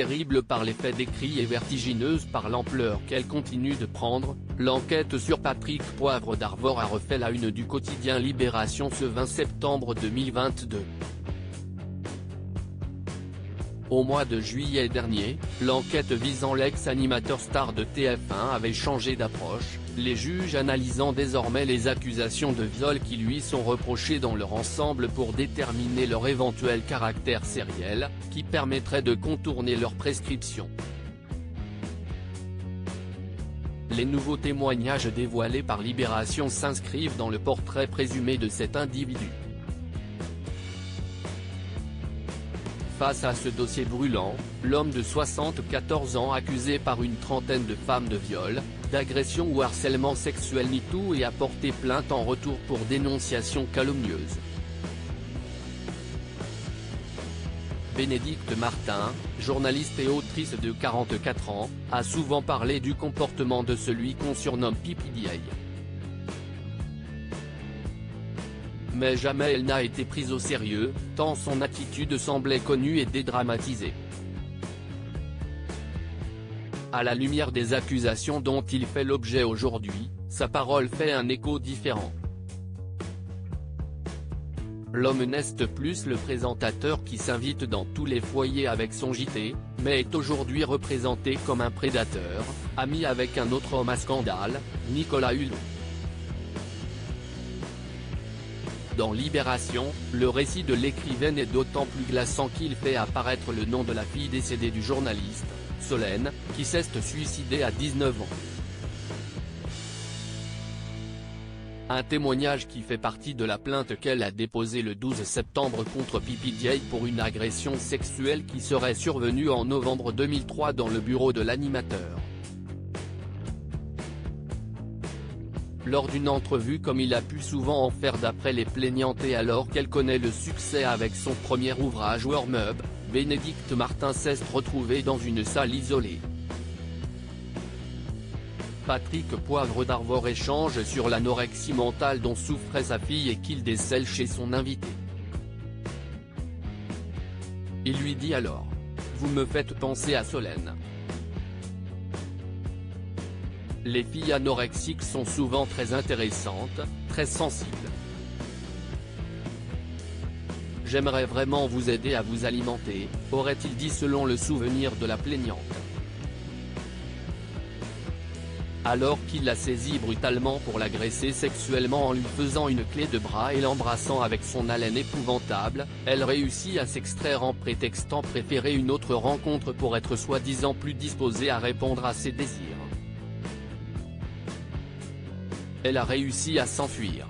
terrible par les faits décrits et vertigineuse par l'ampleur qu'elle continue de prendre, l'enquête sur Patrick Poivre d'Arvor a refait la une du quotidien Libération ce 20 septembre 2022. Au mois de juillet dernier, l'enquête visant l'ex-animateur star de TF1 avait changé d'approche, les juges analysant désormais les accusations de viol qui lui sont reprochées dans leur ensemble pour déterminer leur éventuel caractère sériel, qui permettrait de contourner leur prescription. Les nouveaux témoignages dévoilés par Libération s'inscrivent dans le portrait présumé de cet individu. Face à ce dossier brûlant, l'homme de 74 ans accusé par une trentaine de femmes de viol, d'agression ou harcèlement sexuel MeToo et a porté plainte en retour pour dénonciation calomnieuse. Bénédicte Martin, journaliste et autrice de 44 ans, a souvent parlé du comportement de celui qu'on surnomme PPDA. Mais jamais elle n'a été prise au sérieux, tant son attitude semblait connue et dédramatisée. À la lumière des accusations dont il fait l'objet aujourd'hui, sa parole fait un écho différent. L'homme n'est plus le présentateur qui s'invite dans tous les foyers avec son JT, mais est aujourd'hui représenté comme un prédateur, ami avec un autre homme à scandale, Nicolas Hulot. Dans Libération, le récit de l'écrivaine est d'autant plus glaçant qu'il fait apparaître le nom de la fille décédée du journaliste, Solène, qui s'est suicidée à 19 ans. Un témoignage qui fait partie de la plainte qu'elle a déposée le 12 septembre contre PPDA pour une agression sexuelle qui serait survenue en novembre 2003 dans le bureau de l'animateur. Lors d'une entrevue comme il a pu souvent en faire d'après les plaignantes et alors qu'elle connaît le succès avec son premier ouvrage Warm Up, Bénédicte Martin s'est retrouvée dans une salle isolée. Patrick Poivre d'Arvor échange sur l'anorexie mentale dont souffrait sa fille et qu'il décèle chez son invité. Il lui dit alors : « Vous me faites penser à Solène. Les filles anorexiques sont souvent très intéressantes, très sensibles. J'aimerais vraiment vous aider à vous alimenter, aurait-il dit selon le souvenir de la plaignante. Alors qu'il l'a saisie brutalement pour l'agresser sexuellement en lui faisant une clé de bras et l'embrassant avec son haleine épouvantable, elle réussit à s'extraire en prétextant préférer une autre rencontre pour être soi-disant plus disposée à répondre à ses désirs. Elle a réussi à s'enfuir.